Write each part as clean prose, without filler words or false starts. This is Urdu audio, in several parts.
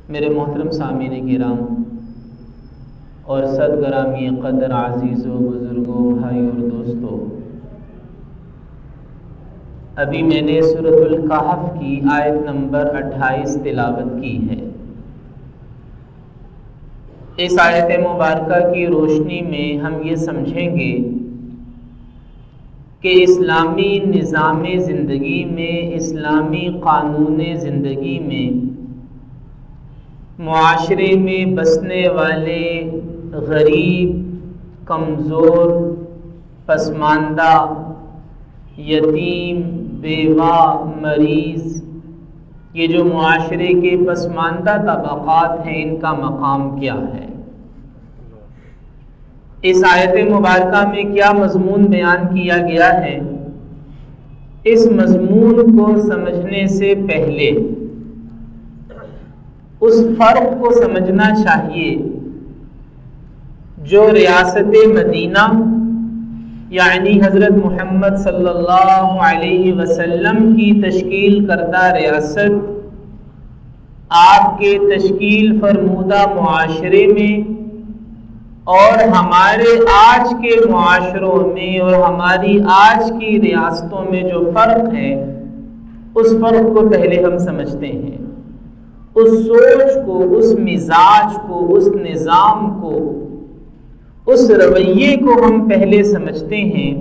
میرے محترم سامعین کرام اور صد گرامی قدر عزیزوں، بزرگوں، بھائی اور دوستوں، ابھی میں نے سورۃ الکہف کی آیت نمبر 28 تلاوت کی ہے۔ اس آیت مبارکہ کی روشنی میں ہم یہ سمجھیں گے کہ اسلامی نظام زندگی میں، اسلامی قانون زندگی میں، معاشرے میں بسنے والے غریب، کمزور، پسماندہ، یتیم، بیوہ، مریض، یہ جو معاشرے کے پسماندہ طبقات ہیں، ان کا مقام کیا ہے؟ اس آیت مبارکہ میں کیا مضمون بیان کیا گیا ہے؟ اس مضمون کو سمجھنے سے پہلے اس فرق کو سمجھنا چاہیے جو ریاست مدینہ یعنی حضرت محمد صلی اللہ علیہ وسلم کی تشکیل کردہ ریاست، آپ کے تشکیل فرمودہ معاشرے میں اور ہمارے آج کے معاشروں میں اور ہماری آج کی ریاستوں میں جو فرق ہے، اس فرق کو پہلے ہم سمجھتے ہیں، اس سوچ کو، اس مزاج کو، اس نظام کو، اس رویے کو ہم پہلے سمجھتے ہیں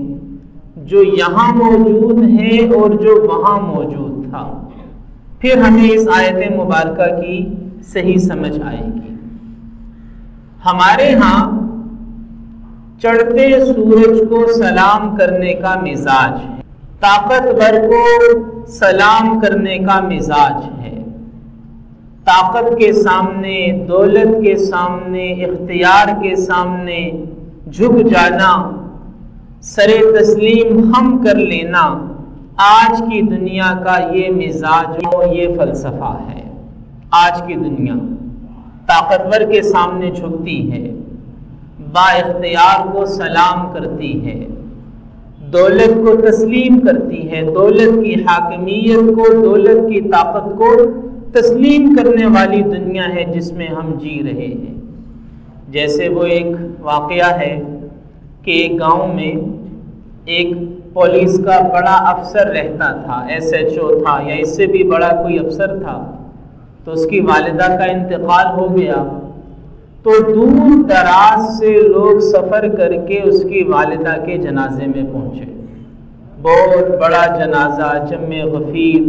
جو یہاں موجود ہے اور جو وہاں موجود تھا، پھر ہمیں اس آیت مبارکہ کی صحیح سمجھ آئے گی۔ ہمارے ہاں چڑھتے سورج کو سلام کرنے کا مزاج ہے، طاقتور کو سلام کرنے کا مزاج ہے، طاقت کے سامنے، دولت کے سامنے، اختیار کے سامنے جھک جانا، سر تسلیم خم کر لینا، آج کی دنیا کا یہ مزاج اور یہ فلسفہ ہے۔ آج کی دنیا طاقتور کے سامنے جھکتی ہے، با اختیار کو سلام کرتی ہے، دولت کو تسلیم کرتی ہے، دولت کی حاکمیت کو، دولت کی طاقت کو تسلیم کرنے والی دنیا ہے جس میں ہم جی رہے ہیں۔ جیسے وہ ایک واقعہ ہے کہ ایک گاؤں میں ایک پولیس کا بڑا افسر رہتا تھا، SHO تھا یا اس سے بھی بڑا کوئی افسر تھا، تو اس کی والدہ کا انتقال ہو گیا، تو دور دراز سے لوگ سفر کر کے اس کی والدہ کے جنازے میں پہنچے۔ بہت بڑا جنازہ، جمع غفیر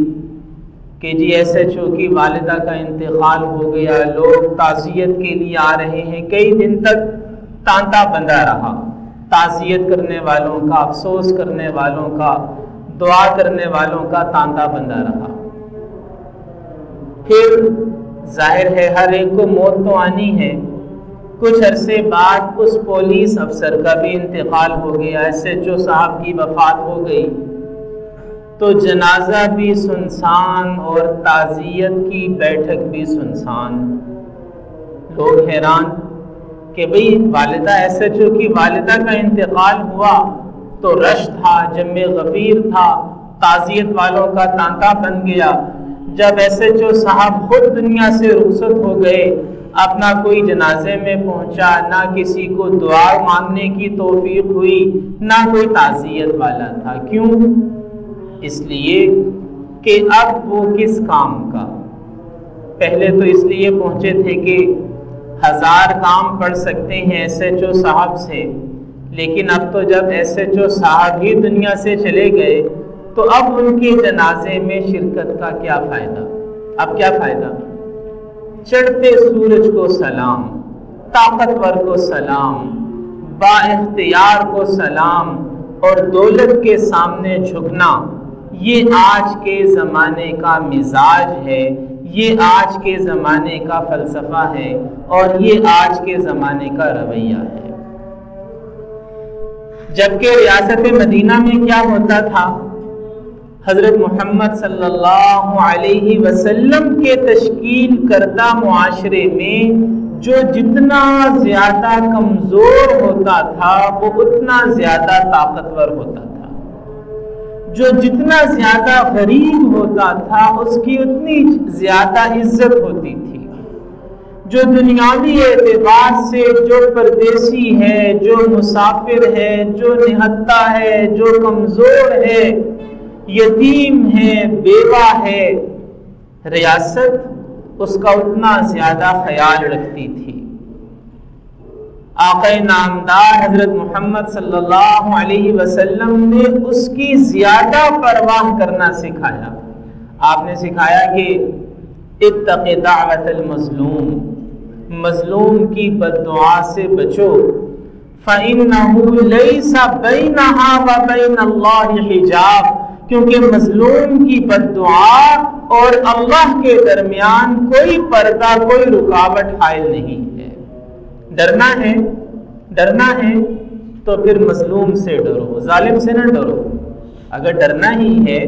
کہ جی SHO کی والدہ کا انتقال ہو گیا، لوگ تعزیت کے لیے آ رہے ہیں۔ کئی دن تک تانتا بندھا رہا، تعزیت کرنے والوں کا، افسوس کرنے والوں کا، دعا کرنے والوں کا تانتا بندھا رہا۔ پھر ظاہر ہے ہر ایک کو موت تو آنی ہے، کچھ عرصے بعد اس پولیس افسر کا بھی انتقال ہو گیا، SHO صاحب کی وفات ہو گئی، تو جنازہ بھی سنسان اور تعزیت کی بیٹھک بھی سنسان۔ لوگ حیران کہ بھئی والدہ SHO کی والدہ کا انتقال ہوا تو رش تھا، جمع غفیر تھا، تعزیت والوں کا تانتا بن گیا۔ جب SHO صاحب خود دنیا سے رخصت ہو گئے، اپنا کوئی جنازے میں پہنچا، نہ کسی کو دعا مانگنے کی توفیق ہوئی، نہ کوئی تعزیت والا تھا۔ کیوں؟ اس لیے کہ اب وہ کس کام کا؟ پہلے تو اس لیے پہنچے تھے کہ 1000 کام پڑھ سکتے ہیں SHO صاحب سے، لیکن اب تو جب SHO صاحب ہی دنیا سے چلے گئے تو اب ان کے جنازے میں شرکت کا کیا فائدہ؟ اب کیا فائدہ؟ چڑھتے سورج کو سلام، طاقتور کو سلام، با اختیار کو سلام اور دولت کے سامنے جھکنا، یہ آج کے زمانے کا مزاج ہے، یہ آج کے زمانے کا فلسفہ ہے اور یہ آج کے زمانے کا رویہ ہے۔ جبکہ ریاست مدینہ میں کیا ہوتا تھا؟ حضرت محمد صلی اللہ علیہ وسلم کے تشکیل کردہ معاشرے میں جو جتنا زیادہ کمزور ہوتا تھا وہ اتنا زیادہ طاقتور ہوتا تھا، جو جتنا زیادہ غریب ہوتا تھا اس کی اتنی زیادہ عزت ہوتی تھی، جو دنیاوی اعتبار سے جو پردیسی ہے، جو مسافر ہے، جو نہتا ہے، جو کمزور ہے، یتیم ہے، بیوہ ہے، ریاست اس کا اتنا زیادہ خیال رکھتی تھی۔ آقا نامدار حضرت محمد صلی اللہ علیہ وسلم نے اس کی زیادہ پرواہ کرنا سکھایا۔ آپ نے سکھایا کہ اتق دعوت المظلوم، مظلوم کی بددعا سے بچو، فَإِنَّهُ لَيْسَ بَيْنَهَا وَبَيْنَ اللَّهِ حِجَابٌ، کیونکہ مظلوم کی بددعا اور اللہ کے درمیان کوئی پردہ، کوئی رکاوٹ حائل نہیں ہے۔ ڈرنا ہے تو پھر مظلوم سے ڈرو، ظالم سے نہ ڈرو۔ اگر ڈرنا ہی ہے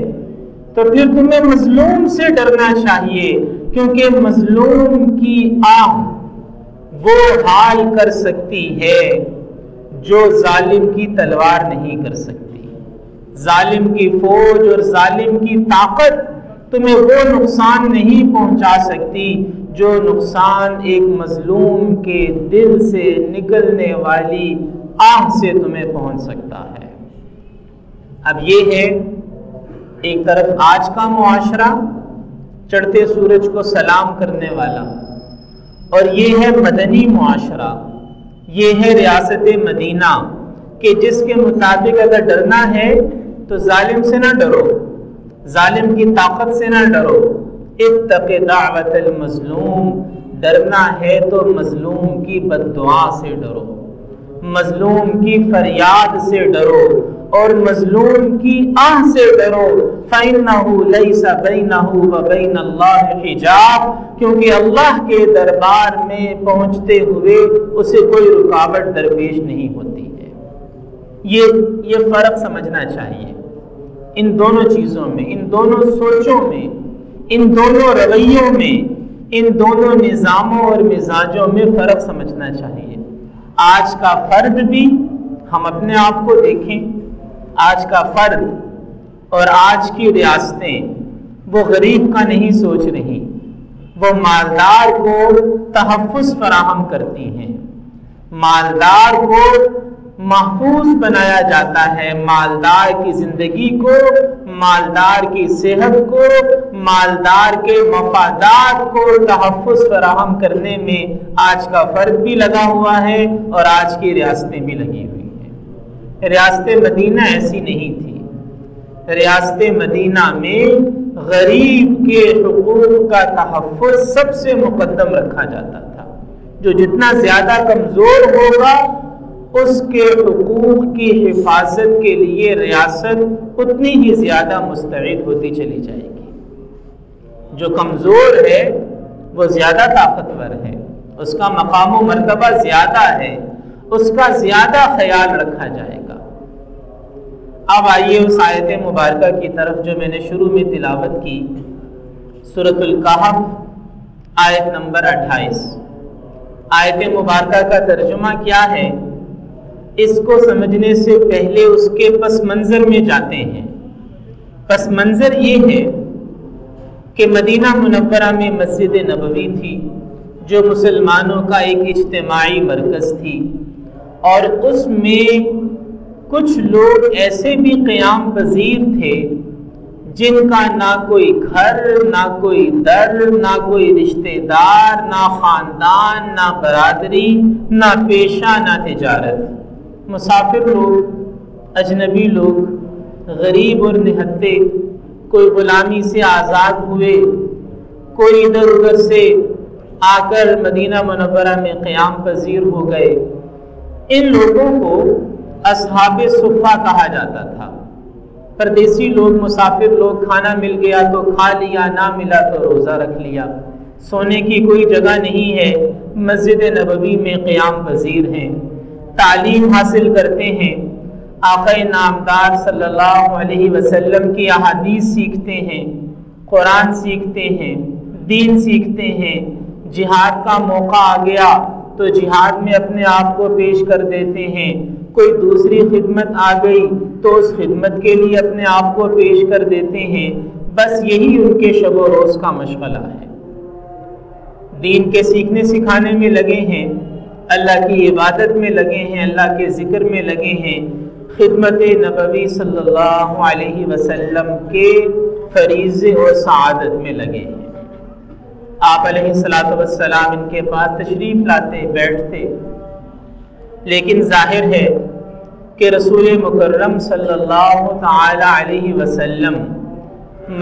تو پھر تمہیں مظلوم سے ڈرنا چاہیے، کیونکہ مظلوم کی آہ وہ حال کر سکتی ہے جو ظالم کی تلوار نہیں کر سکتی۔ ظالم کی فوج اور ظالم کی طاقت تمہیں وہ نقصان نہیں پہنچا سکتی جو نقصان ایک مظلوم کے دل سے نکلنے والی آہ سے تمہیں پہنچ سکتا ہے۔ اب یہ ہے ایک طرف آج کا معاشرہ، چڑھتے سورج کو سلام کرنے والا، اور یہ ہے مدنی معاشرہ، یہ ہے ریاست مدینہ، کہ جس کے مطابق اگر ڈرنا ہے تو ظالم سے نہ ڈرو، ظالم کی طاقت سے نہ ڈرو، اتق دعوت المظلوم، ڈرنا ہے تو مظلوم کی بددعا سے ڈرو، مظلوم کی فریاد سے ڈرو، اور مظلوم کی آہ سے ڈرو۔ فَإِنَّهُ لَيْسَ بَيْنَهُ وَبَيْنَ اللَّهِ حِجَابٌ، کیونکہ اللہ کے دربار میں پہنچتے ہوئے اسے کوئی رکاوٹ درپیش نہیں ہوتی ہے۔ یہ فرق سمجھنا چاہیے ان دونوں چیزوں میں، ان دونوں سوچوں میں، ان دونوں رویوں میں، ان دونوں نظاموں اور مزاجوں میں فرق سمجھنا چاہیے۔ آج کا فرد بھی، ہم اپنے آپ کو دیکھیں، آج کا فرد اور آج کی ریاستیں وہ غریب کا نہیں سوچ رہی، وہ مالدار کو تحفظ فراہم کرتی ہیں، مالدار کو محفوظ بنایا جاتا ہے، مالدار کی زندگی کو، مالدار کی صحت کو، مالدار کے مفادات کو تحفظ فراہم کرنے میں آج کا فرد بھی لگا ہوا ہے اور آج کی ریاستیں بھی لگی ہوئی ہیں۔ ریاست مدینہ ایسی نہیں تھی۔ ریاست مدینہ میں غریب کے حقوق کا تحفظ سب سے مقدم رکھا جاتا تھا۔ جو جتنا زیادہ کمزور ہوگا اس کے حقوق کی حفاظت کے لیے ریاست اتنی ہی زیادہ مستعد ہوتی چلی جائے گی۔ جو کمزور ہے وہ زیادہ طاقتور ہے، اس کا مقام و مرتبہ زیادہ ہے، اس کا زیادہ خیال رکھا جائے گا۔ اب آئیے اس آیت مبارکہ کی طرف جو میں نے شروع میں تلاوت کی، سورۃ الکہف آیت نمبر 28۔ آیت مبارکہ کا ترجمہ کیا ہے، اس کو سمجھنے سے پہلے اس کے پس منظر میں جاتے ہیں۔ پس منظر یہ ہے کہ مدینہ منورہ میں مسجد نبوی تھی جو مسلمانوں کا ایک اجتماعی مرکز تھی، اور اس میں کچھ لوگ ایسے بھی قیام پذیر تھے جن کا نہ کوئی گھر، نہ کوئی در، نہ کوئی رشتہ دار، نہ خاندان، نہ برادری، نہ پیشہ، نہ تجارت۔ مسافر لوگ، اجنبی لوگ، غریب اور نہتے، کوئی غلامی سے آزاد ہوئے، کوئی ادھر ادھر سے آ کر مدینہ منورہ میں قیام پذیر ہو گئے۔ ان لوگوں کو اصحاب صفہ کہا جاتا تھا۔ پردیسی لوگ، مسافر لوگ، کھانا مل گیا تو کھا لیا، نہ ملا تو روزہ رکھ لیا، سونے کی کوئی جگہ نہیں ہے، مسجد نبوی میں قیام پذیر ہیں، تعلیم حاصل کرتے ہیں، آقا نامدار صلی اللہ علیہ وسلم کی احادیث سیکھتے ہیں، قرآن سیکھتے ہیں، دین سیکھتے ہیں، جہاد کا موقع آ گیا تو جہاد میں اپنے آپ کو پیش کر دیتے ہیں، کوئی دوسری خدمت آ گئی تو اس خدمت کے لیے اپنے آپ کو پیش کر دیتے ہیں۔ بس یہی ان کے شب و روز کا مشغلہ ہے۔ دین کے سیکھنے سکھانے میں لگے ہیں، اللہ کی عبادت میں لگے ہیں، اللہ کے ذکر میں لگے ہیں، خدمت نبوی صلی اللہ علیہ وسلم کے فریضے اور سعادت میں لگے ہیں۔ آپ علیہ السلام ان کے پاس تشریف لاتے، بیٹھتے، لیکن ظاہر ہے کہ رسول مکرم صلی اللہ تعالی علیہ وسلم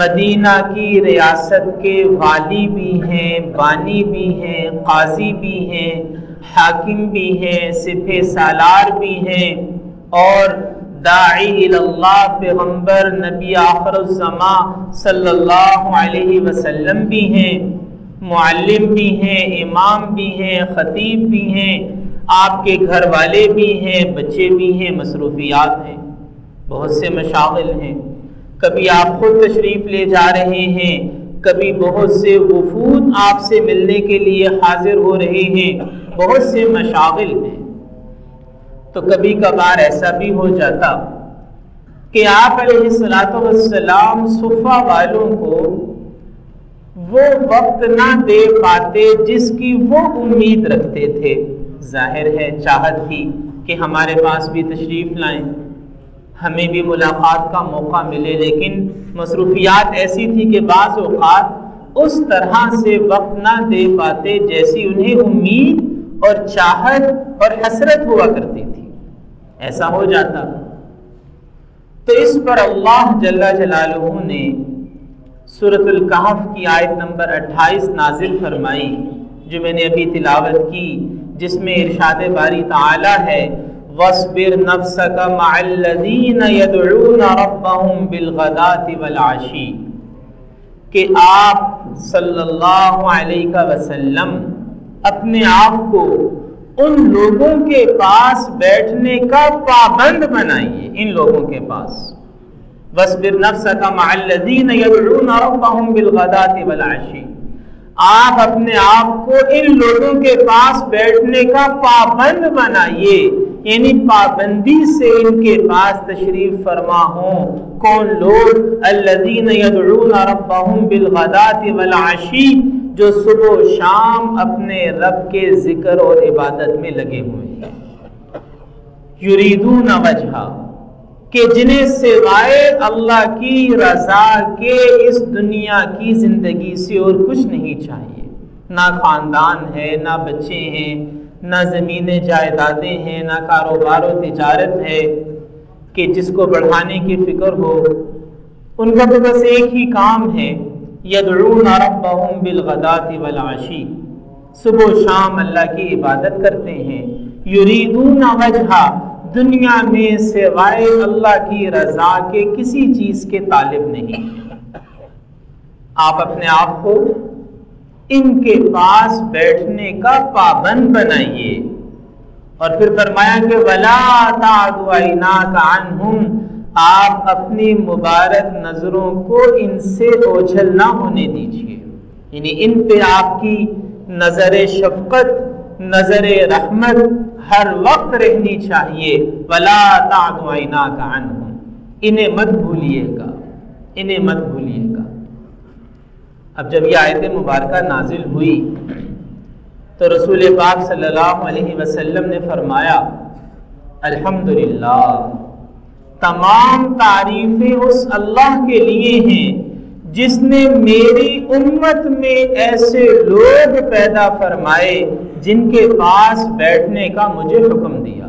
مدینہ کی ریاست کے والی بھی ہیں، بانی بھی ہیں، قاضی بھی ہیں، حاکم بھی ہیں، سپہ سالار بھی ہیں، اور داعی اللہ پیغمبر نبی آخر الزمان صلی اللہ علیہ وسلم بھی ہیں، معلم بھی ہیں، امام بھی ہیں، خطیب بھی ہیں، آپ کے گھر والے بھی ہیں، بچے بھی ہیں، مصروفیات ہیں، بہت سے مشاغل ہیں، کبھی آپ خود تشریف لے جا رہے ہیں، کبھی بہت سے وفود آپ سے ملنے کے لیے حاضر ہو رہے ہیں، بہت سے مشاغل ہیں۔ تو کبھی کبھار ایسا بھی ہو جاتا کہ آپ علیہ السلام صفہ والوں کو وہ وقت نہ دے پاتے جس کی وہ امید رکھتے تھے۔ ظاہر ہے چاہت تھی کہ ہمارے پاس بھی تشریف لائیں، ہمیں بھی ملاقات کا موقع ملے، لیکن مصروفیات ایسی تھی کہ بعض اوقات اس طرح سے وقت نہ دے پاتے جیسی انہیں امید اور چاہت اور حسرت ہوا کرتی تھی، ایسا ہو جاتا۔ تو اس پر اللہ جل جلالہ نے سورۃ الکہف کی آیت نمبر 28 نازل فرمائی، جو میں نے ابھی تلاوت کی، جس میں ارشاد باری تعالی ہے وَاصْبِرْ نَفْسَكَ مَعَ الَّذِينَ يَدْعُونَ رَبَّهُمْ بِالْغَدَاةِ وَالْعَشِيِّ، کہ آپ صلی اللہ علیہ وسلم اپنے آپ کو ان لوگوں کے پاس بیٹھنے کا پابند بنائیے، ان لوگوں کے پاس وَاصْبِرْ نَفْسَكَ مَعَ الَّذِينَ يَدْعُونَ رَبَّهُمْ بِالْغَدَاةِ وَالْعَشِيِّ، آپ اپنے آپ کو ان لوگوں کے پاس بیٹھنے کا پابند بنائیے، یعنی پابندی سے ان کے پاس تشریف فرما ہوں۔ کون لوگ؟ الذین یدعون ربهم بالغداة والعشی، جو صبح و شام اپنے رب کے ذکر اور عبادت میں لگے ہوئے ہیں۔ یریدون وجہہ، کہ جنہیں سوائے اللہ کی رضا کے اس دنیا کی زندگی سے اور کچھ نہیں چاہیے، نہ خاندان ہے، نہ بچے ہیں، نہ زمینیں جائیدادیں ہیں، نہ کاروبار و تجارت ہے کہ جس کو بڑھانے کی فکر ہو۔ ان کا تو بس ایک ہی کام ہے، یدعون ربهم بالغداة والعشی، صبح و شام اللہ کی عبادت کرتے ہیں۔ یریدون وجہہ، دنیا میں سوائے اللہ کی رضا کے کسی چیز کے طالب نہیں۔ آپ اپنے آپ کو ان کے پاس بیٹھنے کا پابند بنائیے، اور پھر فرمایا کہ وَلَا تَعْدُ عَيْنَاكَ عَنْهُمْ، آپ اپنی مبارک نظروں کو ان سے اوجھل نہ ہونے دیجیے، یعنی ان پہ آپ کی نظر شفقت، نظر رحمت ہر وقت رہنی چاہیے۔ وَلَا تَعْدُ عَيْنَاكَ عَنْهُمْ، انہیں مت بھولیے گا، انہیں مت بھولیے گا۔ اب جب یہ آیت مبارکہ نازل ہوئی تو رسول پاک صلی اللہ علیہ وسلم نے فرمایا الحمدللہ، تمام تعریفیں اس اللہ کے لیے ہیں جس نے میری امت میں ایسے لوگ پیدا فرمائے جن کے پاس بیٹھنے کا مجھے حکم دیا،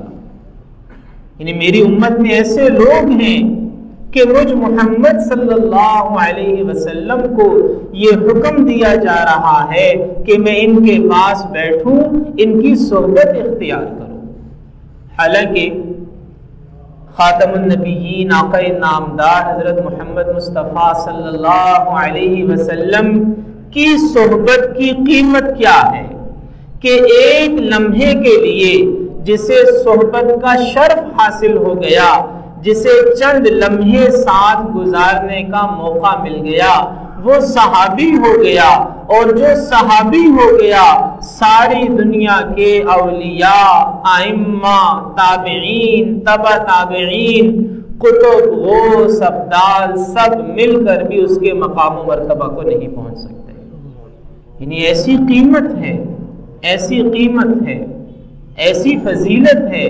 یعنی میری امت میں ایسے لوگ ہیں کہ مجھ محمد صلی اللہ علیہ وسلم کو یہ حکم دیا جا رہا ہے کہ میں ان کے پاس بیٹھوں، ان کی صحبت اختیار کروں۔ حالانکہ خاتم النبیین آقا نامدار حضرت محمد مصطفیٰ صلی اللہ علیہ وسلم کی صحبت کی قیمت کیا ہے کہ ایک لمحے کے لیے جسے صحبت کا شرف حاصل ہو گیا، جسے چند لمحے ساتھ گزارنے کا موقع مل گیا، وہ صحابی ہو گیا، اور جو صحابی ہو گیا ساری دنیا کے اولیاء، ائمہ، تابعین، تبع تابعین، کتب، غوث، ابدال، سب مل کر بھی اس کے مقام و مرتبہ کو نہیں پہنچ سکتے۔ یعنی ایسی قیمت ہے، ایسی قیمت ہے، ایسی فضیلت ہے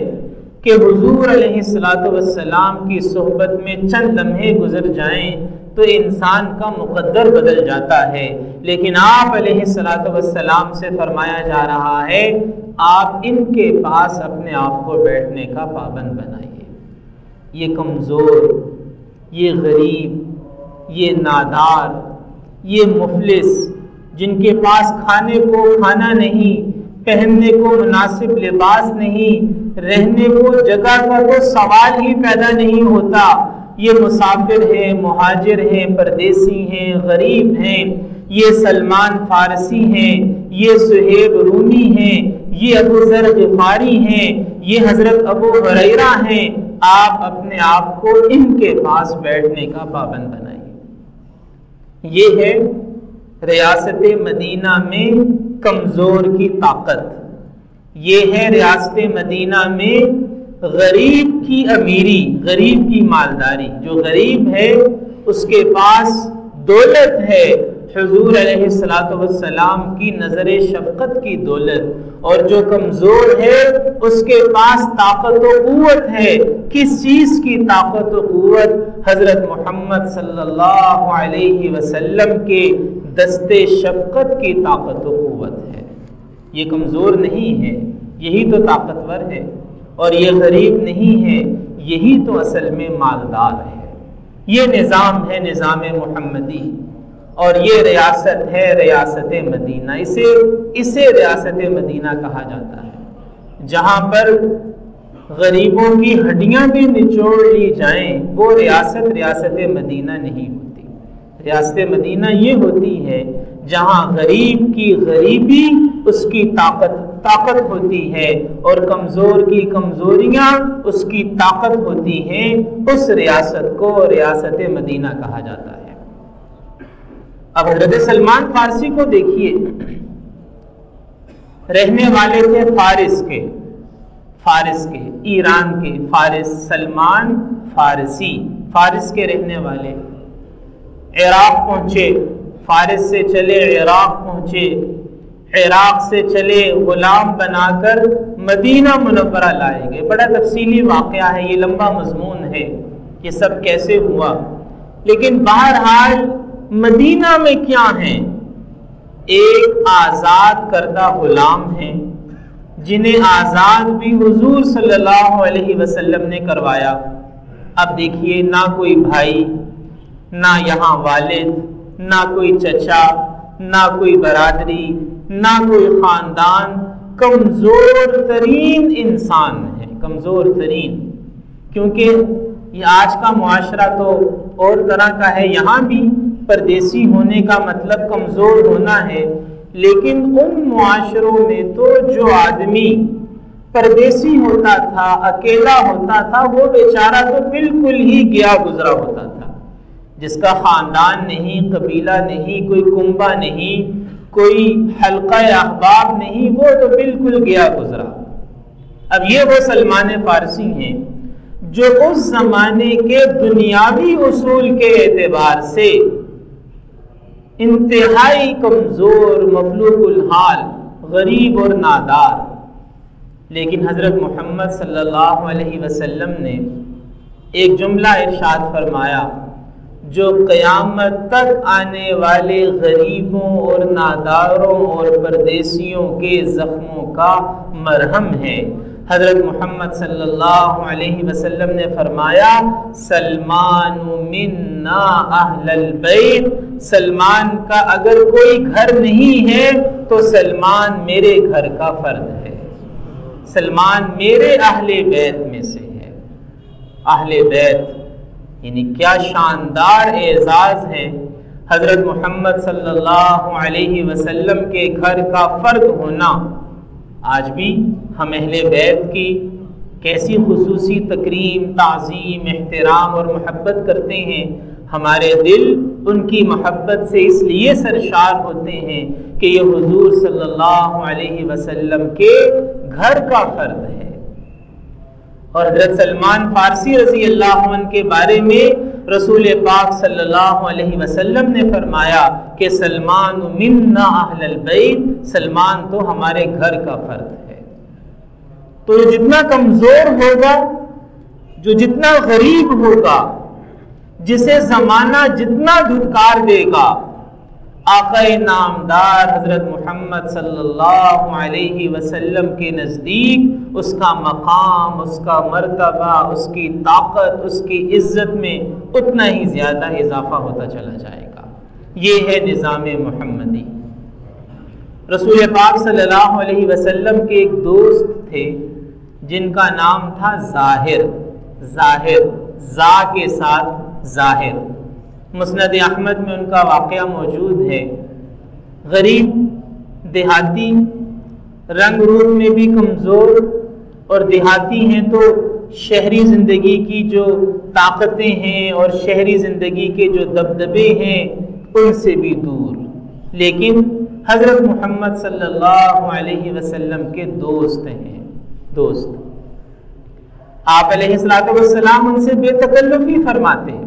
کہ حضور علیہ الصلوۃ والسلام کی صحبت میں چند لمحے گزر جائیں تو انسان کا مقدر بدل جاتا ہے۔ لیکن آپ علیہ الصلوۃ والسلام سے فرمایا جا رہا ہے آپ ان کے پاس اپنے آپ کو بیٹھنے کا پابند بنائیے۔ یہ کمزور، یہ غریب، یہ نادار، یہ مفلس، جن کے پاس کھانے کو کھانا نہیں، پہننے کو مناسب لباس نہیں، رہنے کو جگہ کا تو سوال ہی پیدا نہیں ہوتا، یہ مسافر ہیں، مہاجر ہیں، پردیسی ہیں، غریب ہیں، یہ سلمان فارسی ہیں، یہ صہیب رومی ہیں، یہ ابو ذر غفاری ہیں، یہ حضرت ابو ہریرہ ہیں، آپ اپنے آپ کو ان کے پاس بیٹھنے کا پابند بنائیے۔ یہ ہے ریاست مدینہ میں کمزور کی طاقت، یہ ہے ریاست مدینہ میں غریب کی امیری، غریب کی مالداری۔ جو غریب ہے اس کے پاس دولت ہے، حضور علیہ الصلوۃ والسلام کی نظر شفقت کی دولت، اور جو کمزور ہے اس کے پاس طاقت و قوت ہے۔ کس چیز کی طاقت و قوت؟ حضرت محمد صلی اللہ علیہ وسلم کے دست شفقت کی طاقت و قوت ہے۔ یہ کمزور نہیں ہے، یہی تو طاقتور ہے، اور یہ غریب نہیں ہے، یہی تو اصل میں مالدار ہے۔ یہ نظام ہے نظام محمدی، اور یہ ریاست ہے ریاست مدینہ۔ اسے ریاست مدینہ کہا جاتا ہے، جہاں پر غریبوں کی ہڈیاں بھی نچوڑ لی جائیں، وہ ریاست مدینہ نہیں ہوتی۔ ریاست مدینہ یہ ہوتی ہے جہاں غریب کی غریبی اس کی طاقت ہوتی ہے، اور کمزور کی کمزوریاں اس کی طاقت ہوتی ہیں۔ اس ریاست کو ریاست مدینہ کہا جاتا ہے۔ اب حضرت سلمان فارسی کو دیکھیے، رہنے والے تھے فارس کے، ایران کے فارس، سلمان فارسی، فارس کے رہنے والے، عراق پہنچے، فارس سے چلے عراق پہنچے، عراق سے چلے غلام بنا کر مدینہ منورہ لائے گئے۔ بڑا تفصیلی واقعہ ہے، یہ لمبا مضمون ہے، یہ سب کیسے ہوا، لیکن بہرحال مدینہ میں کیا ہیں؟ ایک آزاد کردہ غلام ہیں، جنہیں آزاد بھی حضور صلی اللہ علیہ وسلم نے کروایا۔ اب دیکھیے، نہ کوئی بھائی، نہ یہاں والد، نہ کوئی چچا، نہ کوئی برادری، نہ کوئی خاندان، کمزور ترین انسان ہے، کمزور ترین۔ کیونکہ یہ آج کا معاشرہ تو اور طرح کا ہے، یہاں بھی پردیسی ہونے کا مطلب کمزور ہونا ہے، لیکن ان معاشروں میں تو جو آدمی پردیسی ہوتا تھا، اکیلا ہوتا تھا، وہ بیچارہ تو بالکل ہی گیا گزرا ہوتا تھا، جس کا خاندان نہیں، قبیلہ نہیں، کوئی کنبہ نہیں، کوئی حلقہ احباب نہیں، وہ تو بالکل گیا گزرا۔ اب یہ وہ سلمان فارسی ہیں جو اس زمانے کے دنیاوی اصول کے اعتبار سے انتہائی کمزور، مفلوق الحال، غریب اور نادار، لیکن حضرت محمد صلی اللہ علیہ وسلم نے ایک جملہ ارشاد فرمایا جو قیامت تک آنے والے غریبوں اور ناداروں اور پردیسیوں کے زخموں کا مرہم ہے۔ حضرت محمد صلی اللہ علیہ وسلم نے فرمایا، سلمان منا اہل البیت، سلمان کا اگر کوئی گھر نہیں ہے تو سلمان میرے گھر کا فرد ہے، سلمان میرے اہل بیت میں سے ہے۔ اہل بیت یعنی کیا شاندار اعزاز ہے، حضرت محمد صلی اللہ علیہ وسلم کے گھر کا فرد ہونا۔ آج بھی ہم اہل بیت کی کیسی خصوصی تکریم، تعظیم، احترام اور محبت کرتے ہیں۔ ہمارے دل ان کی محبت سے اس لیے سرشار ہوتے ہیں کہ یہ حضور صلی اللہ علیہ وسلم کے گھر کا فرد ہے۔ اور حضرت سلمان فارسی رضی اللہ عنہ کے بارے میں رسول پاک صلی اللہ علیہ وسلم نے فرمایا کہ سلمان منا اہل البیت، سلمان تو ہمارے گھر کا فرد ہے۔ تو جو جتنا کمزور ہوگا، جو جتنا غریب ہوگا، جسے زمانہ جتنا دھتکار دے گا، آقا نامدار حضرت محمد صلی اللہ علیہ وسلم کے نزدیک اس کا مقام، اس کا مرتبہ، اس کی طاقت، اس کی عزت میں اتنا ہی زیادہ اضافہ ہوتا چلا جائے گا۔ یہ ہے نظام محمدی۔ رسول پاک صلی اللہ علیہ وسلم کے ایک دوست تھے جن کا نام تھا ظاہر، زا کے ساتھ ظاہر۔ مسند احمد میں ان کا واقعہ موجود ہے۔ غریب، دیہاتی، رنگ روپ میں بھی کمزور، اور دیہاتی ہیں تو شہری زندگی کی جو طاقتیں ہیں اور شہری زندگی کے جو دبدبے ہیں ان سے بھی دور، لیکن حضرت محمد صلی اللہ علیہ وسلم کے دوست ہیں، دوست۔ آپ علیہ السلام ان سے بے تکلفی فرماتے،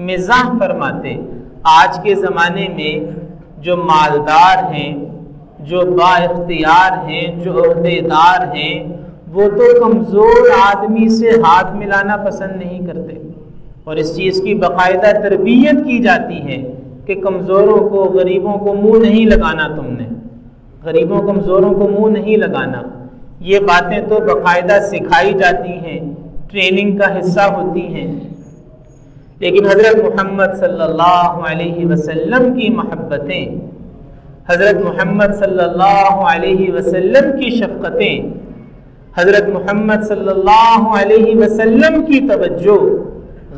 مزاح فرماتے۔ آج کے زمانے میں جو مالدار ہیں، جو با اختیار ہیں، جو عہدیدار ہیں، وہ تو کمزور آدمی سے ہاتھ ملانا پسند نہیں کرتے، اور اس چیز کی باقاعدہ تربیت کی جاتی ہے کہ کمزوروں کو، غریبوں کو منہ نہیں لگانا، تم نے غریبوں کمزوروں کو منہ نہیں لگانا۔ یہ باتیں تو باقاعدہ سکھائی جاتی ہیں، ٹریننگ کا حصہ ہوتی ہیں۔ لیکن حضرت محمد صلی اللہ علیہ وسلم کی محبتیں، حضرت محمد صلی اللہ علیہ وسلم کی شفقتیں، حضرت محمد صلی اللہ علیہ وسلم کی توجہ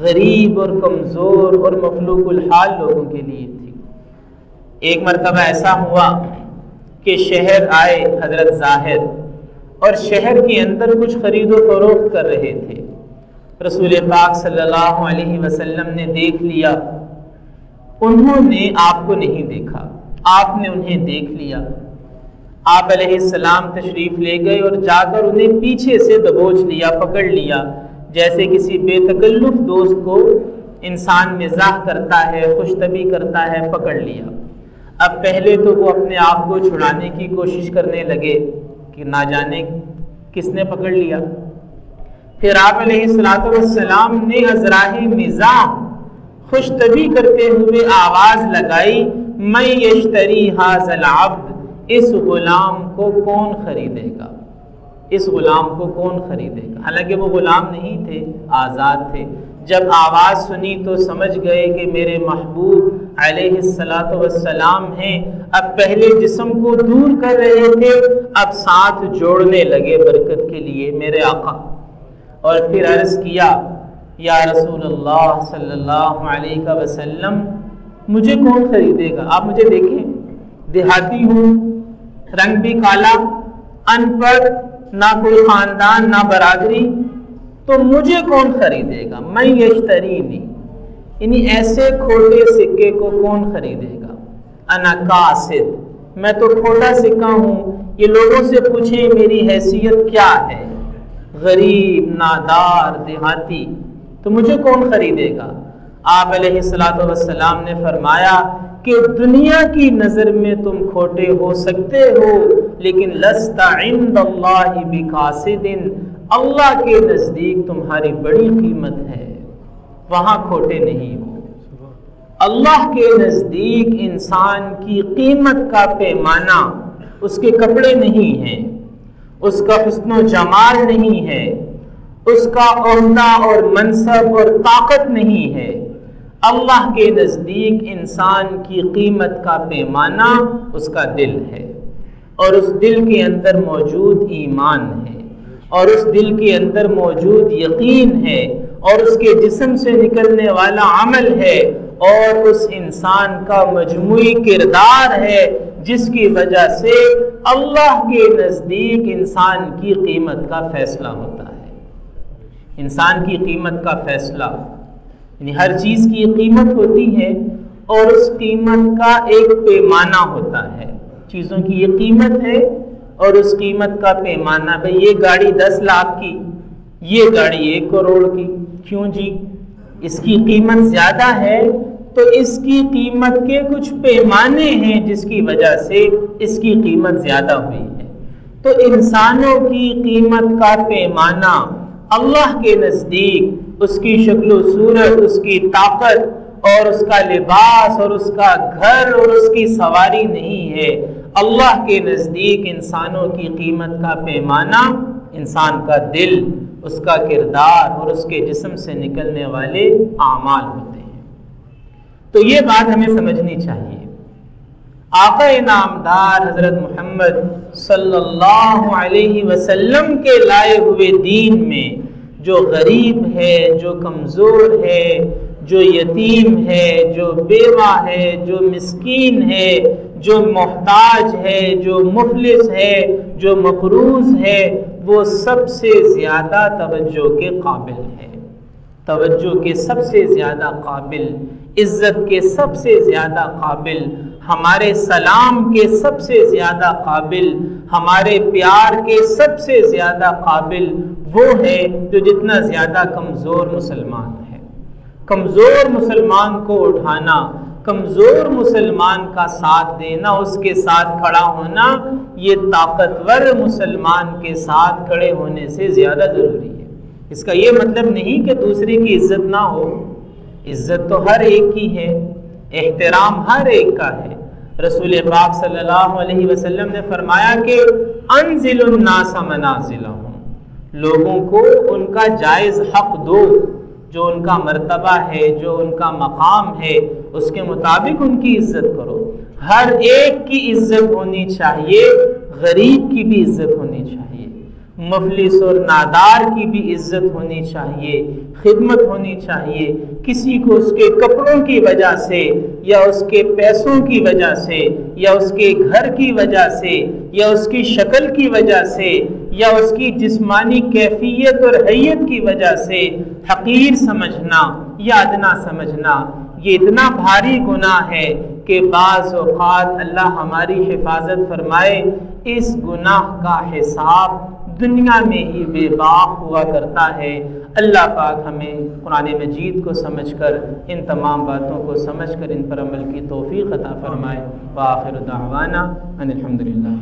غریب اور کمزور اور مخلوق الحال لوگوں کے لیے تھی۔ ایک مرتبہ ایسا ہوا کہ شہر آئے حضرت ظاہر، اور شہر کے اندر کچھ خرید و فروخت کر رہے تھے۔ رسول پاک صلی اللہ علیہ وسلم نے دیکھ لیا، انہوں نے آپ کو نہیں دیکھا، آپ نے انہیں دیکھ لیا۔ آپ علیہ السلام تشریف لے گئے اور جا کر انہیں پیچھے سے دبوچ لیا، پکڑ لیا، جیسے کسی بے تکلف دوست کو انسان مزاح کرتا ہے، خوش طبعی کرتا ہے، پکڑ لیا۔ اب پہلے تو وہ اپنے آپ کو چھڑانے کی کوشش کرنے لگے کہ نہ جانے کس نے پکڑ لیا۔ پھر آپ علیہ السلام نے ازراہ مزاح خوش طبعی کرتے ہوئے آواز لگائی، میں یشتری ھذا العبد، اس غلام کو کون خریدے گا، اس غلام کو کون خریدے گا۔ حالانکہ وہ غلام نہیں تھے، آزاد تھے۔ جب آواز سنی تو سمجھ گئے کہ میرے محبوب علیہ السلام ہیں۔ اب پہلے جسم کو دور کر رہے تھے، اب ساتھ جوڑنے لگے برکت کے لیے میرے آقا، اور پھر عرض کیا، یا رسول اللہ صلی اللہ علیہ وسلم، مجھے کون خریدے گا؟ آپ مجھے دیکھیں، دیہاتی ہوں، رنگ بھی کالا، ان پڑھ، نہ کوئی خاندان نہ برادری، تو مجھے کون خریدے گا؟ میں یشترینی، یعنی ایسے کھوٹے سکے کو کون خریدے گا؟ انا قاصد، میں تو کھوٹا سکہ ہوں، یہ لوگوں سے پوچھیں میری حیثیت کیا ہے، غریب، نادار، دیہاتی، تو مجھے کون خریدے گا؟ آپ علیہ السلام نے فرمایا کہ دنیا کی نظر میں تم کھوٹے ہو سکتے ہو، لیکن لست عند اللہ بقاصد، اللہ کے نزدیک تمہاری بڑی قیمت ہے، وہاں کھوٹے نہیں ہو۔ اللہ کے نزدیک انسان کی قیمت کا پیمانہ اس کے کپڑے نہیں ہیں، اس کا حسن و جمال نہیں ہے، اس کا عہدہ اور منصب اور طاقت نہیں ہے۔ اللہ کے نزدیک انسان کی قیمت کا پیمانہ اس کا دل ہے، اور اس دل کے اندر موجود ایمان ہے، اور اس دل کے اندر موجود یقین ہے، اور اس کے جسم سے نکلنے والا عمل ہے، اور اس انسان کا مجموعی کردار ہے، جس کی وجہ سے اللہ کے نزدیک انسان کی قیمت کا فیصلہ ہوتا ہے۔ انسان کی قیمت کا فیصلہ، یعنی ہر چیز کی قیمت ہوتی ہے، اور اس قیمت کا ایک پیمانہ ہوتا ہے۔ چیزوں کی یہ قیمت ہے، اور اس قیمت کا پیمانہ، بھئی یہ گاڑی 10 لاکھ کی، یہ گاڑی 1 کروڑ کی، کیوں جی؟ اس کی قیمت زیادہ ہے، تو اس کی قیمت کے کچھ پیمانے ہیں جس کی وجہ سے اس کی قیمت زیادہ ہوئی ہے۔ تو انسانوں کی قیمت کا پیمانہ اللہ کے نزدیک اس کی شکل و صورت، اس کی طاقت اور اس کا لباس اور اس کا گھر اور اس کی سواری نہیں ہے۔ اللہ کے نزدیک انسانوں کی قیمت کا پیمانہ انسان کا دل، اس کا کردار اور اس کے جسم سے نکلنے والے اعمال ہوتے ہیں۔ تو یہ بات ہمیں سمجھنی چاہیے۔ آقا نامدار حضرت محمد صلی اللہ علیہ وسلم کے لائے ہوئے دین میں جو غریب ہے، جو کمزور ہے، جو یتیم ہے، جو بیوہ ہے، جو مسکین ہے، جو محتاج ہے، جو مفلس ہے، جو مقروض ہے، وہ سب سے زیادہ توجہ کے قابل ہے، توجہ کے سب سے زیادہ قابل، عزت کے سب سے زیادہ قابل، ہمارے سلام کے سب سے زیادہ قابل، ہمارے پیار کے سب سے زیادہ قابل وہ ہے جو جتنا زیادہ کمزور مسلمان ہے۔ کمزور مسلمان کو اٹھانا، کمزور مسلمان کا ساتھ دینا، اس کے ساتھ کھڑا ہونا، یہ طاقتور مسلمان کے ساتھ کھڑے ہونے سے زیادہ ضروری ہے۔ اس کا یہ مطلب نہیں کہ دوسرے کی عزت نہ ہو، عزت تو ہر ایک کی ہے، احترام ہر ایک کا ہے۔ رسول پاک صلی اللہ علیہ وسلم نے فرمایا کہ انزل الناس منازلہم، لوگوں کو ان کا جائز حق دو، جو ان کا مرتبہ ہے، جو ان کا مقام ہے، اس کے مطابق ان کی عزت کرو۔ ہر ایک کی عزت ہونی چاہیے، غریب کی بھی عزت ہونی چاہیے، مفلس اور نادار کی بھی عزت ہونی چاہیے، خدمت ہونی چاہیے۔ کسی کو اس کے کپڑوں کی وجہ سے یا اس کے پیسوں کی وجہ سے یا اس کے گھر کی وجہ سے یا اس کی شکل کی وجہ سے یا اس کی جسمانی کیفیت اور حیت کی وجہ سے حقیر سمجھنا یا ادنا سمجھنا، یہ اتنا بھاری گناہ ہے کہ بعض اوقات اللہ ہماری حفاظت فرمائے، اس گناہ کا حساب دنیا میں ہی بے باک ہوا کرتا ہے۔ اللہ پاک ہمیں قرآن مجید کو سمجھ کر، ان تمام باتوں کو سمجھ کر ان پر عمل کی توفیق عطا فرمائے۔ وآخر دعوانا ان الحمدللہ۔